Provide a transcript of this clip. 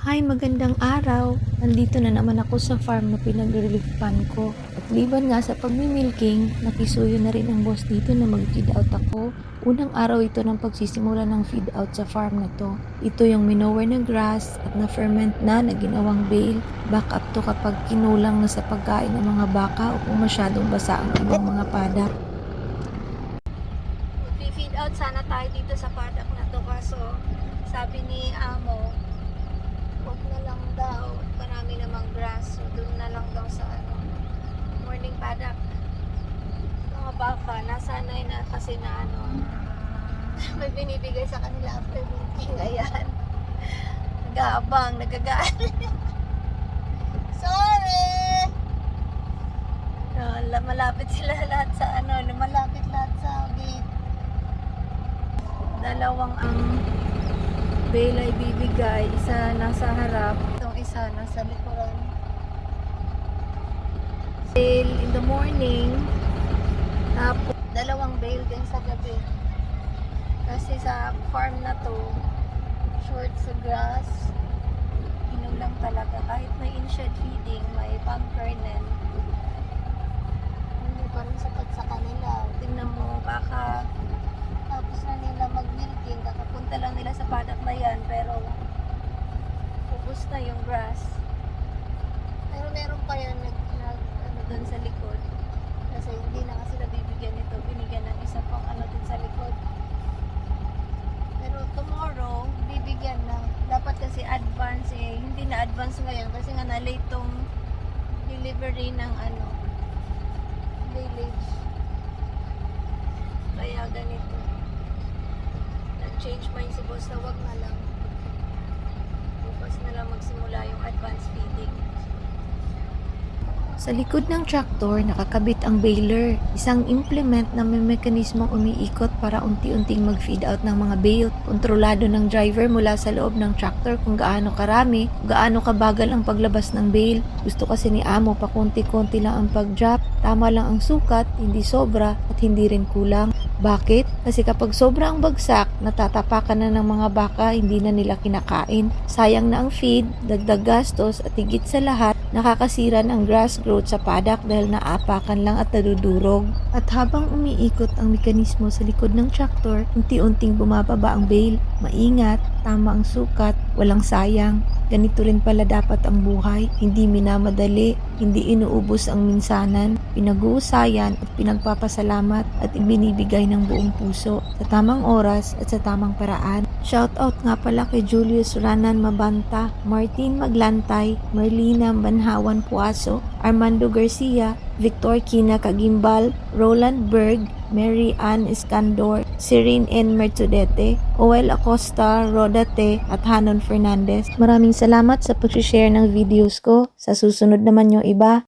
Hi, magandang araw. Nandito na naman ako sa farm na pinag-reliefan ko. At liban nga sa pagmimilking, nakisuyo na rin ang boss dito na mag-feed out ako. Unang araw ito ng pagsisimula ng feed out sa farm na to. Ito yung minower na grass at na-ferment na ginawang bale. Back up to kapag kinulang na sa pagkain ng mga baka o kung masyadong basa ang ibang mga padak. Feed out sana tayo dito sa padak na to kaso sabi ni Amo, huwag na lang daw, marami namang grass, so doon na lang daw sa morning paddock. Mga baka, nasanay na kasi na may binibigay sa kanila after milking, ayan. Nag-aabang, nagagaan. Sorry! Malapit sila lahat sa malapit lahat sa gate. Dalawang bale ay bibigay, isa nasa harap, itong isa nasa likuran. Bale in the morning, tapos dalawang bale din sa gabi. Kasi sa farm na to, short sa grass, inom lang talaga. Kahit may in-shed feeding, may palm kernel, hindi pa rin sapat sa kanila. Tingnan mo, baka tapos na nila mag-milking, kakapunta lang nila sa paddock na yan, pero ubos na yung grass. Pero meron pa yan doon sa likod, kasi hindi na kasi sila bibigyan nito, binigyan ng isa pang din sa likod. Pero tomorrow bibigyan na, dapat kasi advance hindi na advance ngayon kasi nga na late tong delivery ng village, kaya ganito. Change mind si boss na wag na lang. Bukas na lang magsimula yung advance feeding. Sa likod ng tractor, nakakabit ang baler, isang implement na may mekanismong umiikot para unti-unting mag-feed out ng mga bale. Kontrolado ng driver mula sa loob ng tractor kung gaano karami, gaano kabagal ang paglabas ng bale. Gusto kasi ni Amo pa konti-konti lang ang pag-drop, tama lang ang sukat, hindi sobra at hindi rin kulang. Bakit? Kasi kapag sobra ang bagsak, natatapakan na ng mga baka, hindi na nila kinakain. Sayang na ang feed, dagdag gastos at higit sa lahat, nakakasira ng grass growth sa paddock dahil naapakan lang at nadudurog. At habang umiikot ang mekanismo sa likod ng tractor, unti-unting bumababa ang bale. Maingat, tama ang sukat, walang sayang. Ganito rin pala dapat ang buhay, hindi minamadali, hindi inuubos ang minsanan, pinag-uusayan at pinagpapasalamat at ibinibigay ng buong puso sa tamang oras at sa tamang paraan. Shoutout nga pala kay Julius Ranan Mabanta, Martin Maglantay, Merlina Banhawan Puaso, Armando Garcia, Victor Kina Kagimbal, Roland Berg, Mary Ann Escandor, Serene N. Mertudete, Oel Acosta, Rodate at Hanon Fernandez. Maraming salamat sa pag-share ng videos ko. Sa susunod naman yung iba.